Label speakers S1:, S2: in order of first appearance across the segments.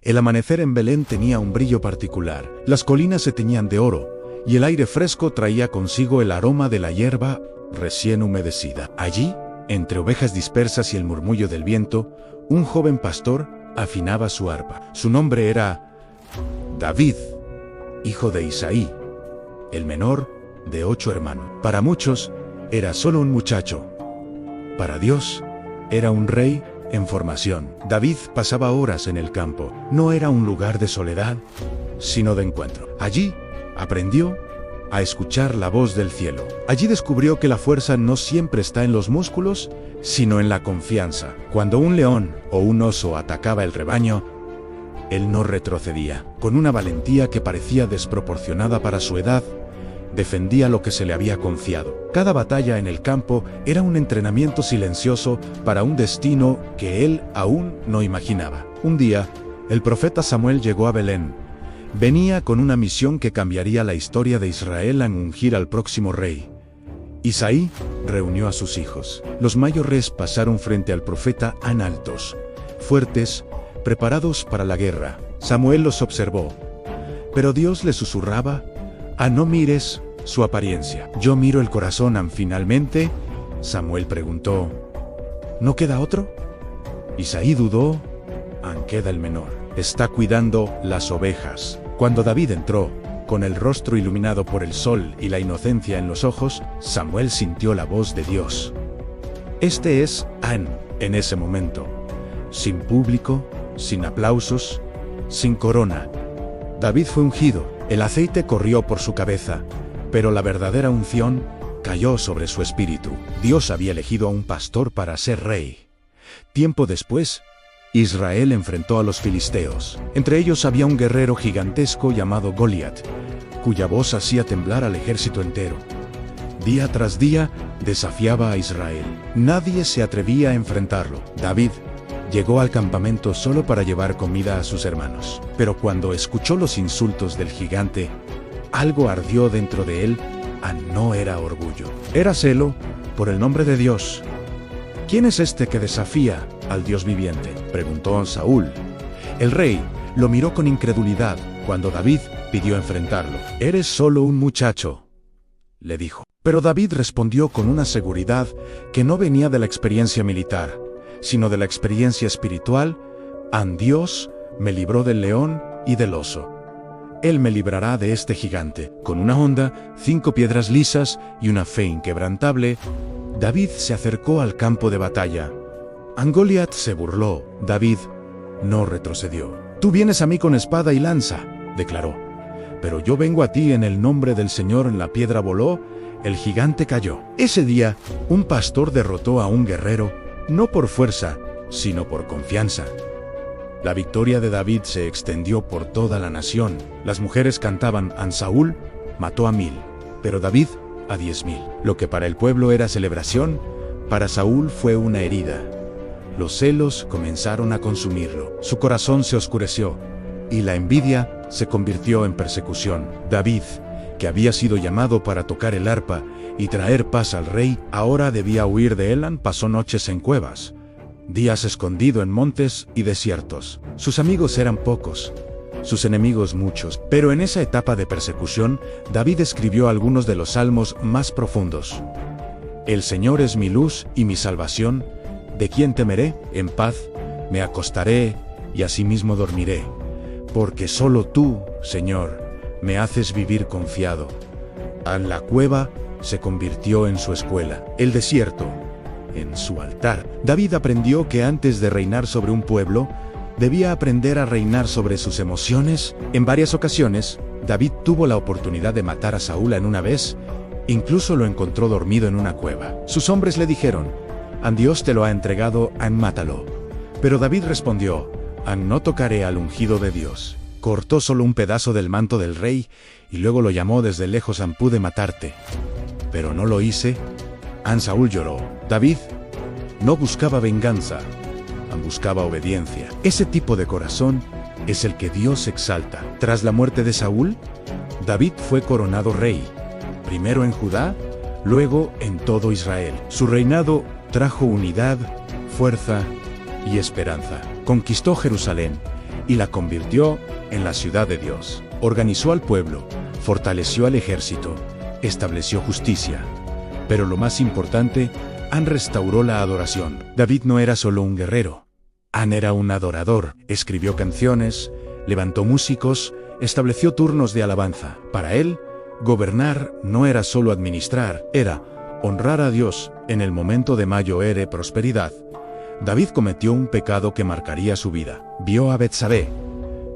S1: El amanecer en Belén tenía un brillo particular. Las colinas se teñían de oro, y el aire fresco traía consigo el aroma de la hierba recién humedecida. Allí, entre ovejas dispersas y el murmullo del viento, un joven pastor afinaba su arpa. Su nombre era David, hijo de Isaí, el menor de 8 hermanos. Para muchos, era solo un muchacho. Para Dios, era un rey en formación. David pasaba horas en el campo. No era un lugar de soledad, sino de encuentro. Allí aprendió a escuchar la voz del cielo. Allí descubrió que la fuerza no siempre está en los músculos, sino en la confianza. Cuando un león o un oso atacaba el rebaño, él no retrocedía. Con una valentía que parecía desproporcionada para su edad, defendía lo que se le había confiado. Cada batalla en el campo era un entrenamiento silencioso para un destino que él aún no imaginaba. Un día, el profeta Samuel llegó a Belén. Venía con una misión que cambiaría la historia de Israel al ungir al próximo rey. Isaí reunió a sus hijos. Los mayores pasaron frente al profeta altos, fuertes, preparados para la guerra. Samuel los observó, pero Dios le susurraba: no mires su apariencia, yo miro el corazón. Finalmente, Samuel preguntó: ¿no queda otro? Isaí dudó: queda el menor. Está cuidando las ovejas. Cuando David entró, con el rostro iluminado por el sol y la inocencia en los ojos, Samuel sintió la voz de Dios. Este es en ese momento. Sin público, sin aplausos, sin corona. David fue ungido. El aceite corrió por su cabeza, pero la verdadera unción cayó sobre su espíritu. Dios había elegido a un pastor para ser rey. Tiempo después, Israel enfrentó a los filisteos. Entre ellos había un guerrero gigantesco llamado Goliat, cuya voz hacía temblar al ejército entero. Día tras día, desafiaba a Israel. Nadie se atrevía a enfrentarlo. David llegó al campamento solo para llevar comida a sus hermanos. Pero cuando escuchó los insultos del gigante, algo ardió dentro de él. No era orgullo. Era celo por el nombre de Dios. ¿Quién es este que desafía al Dios viviente?, preguntó Saúl. El rey lo miró con incredulidad cuando David pidió enfrentarlo. Eres solo un muchacho, le dijo. Pero David respondió con una seguridad que no venía de la experiencia militar, sino de la experiencia espiritual. Dios me libró del león y del oso. Él me librará de este gigante. Con una honda, 5 piedras lisas y una fe inquebrantable, David se acercó al campo de batalla. Goliat se burló. David no retrocedió. Tú vienes a mí con espada y lanza, declaró. Pero yo vengo a ti en el nombre del Señor. La piedra voló, el gigante cayó. Ese día, un pastor derrotó a un guerrero, no por fuerza, sino por confianza. La victoria de David se extendió por toda la nación. Las mujeres cantaban: Saúl mató a 1000, pero David a 10,000. Lo que para el pueblo era celebración, para Saúl fue una herida. Los celos comenzaron a consumirlo. Su corazón se oscureció, y la envidia se convirtió en persecución. David, que había sido llamado para tocar el arpa y traer paz al rey, ahora debía huir de él. Pasó noches en cuevas, días escondido en montes y desiertos. Sus amigos eran pocos, sus enemigos muchos. Pero en esa etapa de persecución, David escribió algunos de los salmos más profundos. El Señor es mi luz y mi salvación. ¿De quién temeré? En paz me acostaré y asimismo dormiré. Porque solo tú, Señor, me haces vivir confiado. La cueva se convirtió en su escuela. El desierto en su altar. David aprendió que antes de reinar sobre un pueblo, debía aprender a reinar sobre sus emociones. En varias ocasiones, David tuvo la oportunidad de matar a Saúl en una vez, incluso lo encontró dormido en una cueva. Sus hombres le dijeron: Dios te lo ha entregado, mátalo. Pero David respondió: no tocaré al ungido de Dios. Cortó solo un pedazo del manto del rey y luego lo llamó desde lejos: pude matarte, pero no lo hice. Saúl lloró. David no buscaba venganza, buscaba obediencia. Ese tipo de corazón es el que Dios exalta. Tras la muerte de Saúl, David fue coronado rey, primero en Judá, luego en todo Israel. Su reinado trajo unidad, fuerza y esperanza. Conquistó Jerusalén, y la convirtió en la ciudad de Dios. Organizó al pueblo, fortaleció al ejército, estableció justicia. Pero lo más importante, An restauró la adoración. David no era solo un guerrero. An era un adorador. Escribió canciones, levantó músicos, estableció turnos de alabanza. Para él, gobernar no era solo administrar, era honrar a Dios en el momento de mayor prosperidad. David cometió un pecado que marcaría su vida. Vio a Betsabé,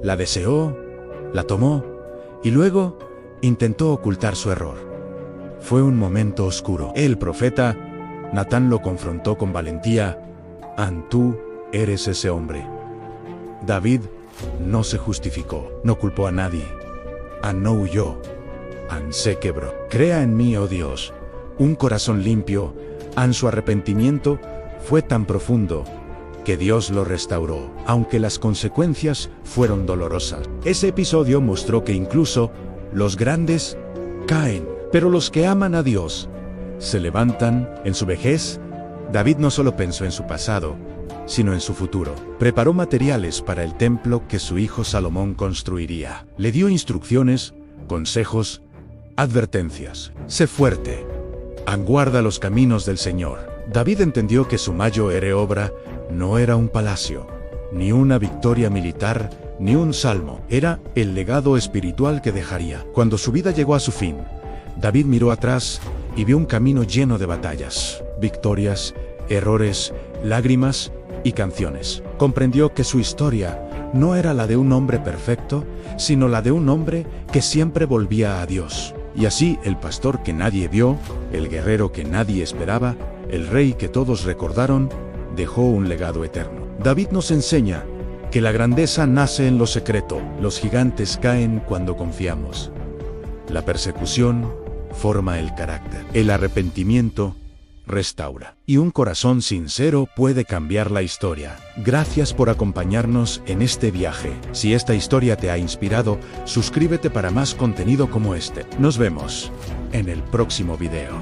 S1: la deseó, la tomó y luego intentó ocultar su error. Fue un momento oscuro. El profeta Natán lo confrontó con valentía. An, tú eres ese hombre. David no se justificó, no culpó a nadie. An no huyó. An se quebró. Crea en mí, oh Dios, un corazón limpio. An, su arrepentimiento fue tan profundo que Dios lo restauró, aunque las consecuencias fueron dolorosas. Ese episodio mostró que incluso los grandes caen, pero los que aman a Dios se levantan. En su vejez, David no solo pensó en su pasado, sino en su futuro. Preparó materiales para el templo que su hijo Salomón construiría. Le dio instrucciones, consejos, advertencias. Sé fuerte. Guarda los caminos del Señor. David entendió que su mayor obra no era un palacio, ni una victoria militar, ni un salmo. Era el legado espiritual que dejaría. Cuando su vida llegó a su fin, David miró atrás y vio un camino lleno de batallas, victorias, errores, lágrimas y canciones. Comprendió que su historia no era la de un hombre perfecto, sino la de un hombre que siempre volvía a Dios. Y así, el pastor que nadie vio, el guerrero que nadie esperaba, el rey que todos recordaron, dejó un legado eterno. David nos enseña que la grandeza nace en lo secreto. Los gigantes caen cuando confiamos. La persecución forma el carácter. El arrepentimiento restaura. Y un corazón sincero puede cambiar la historia. Gracias por acompañarnos en este viaje. Si esta historia te ha inspirado, suscríbete para más contenido como este. Nos vemos en el próximo video.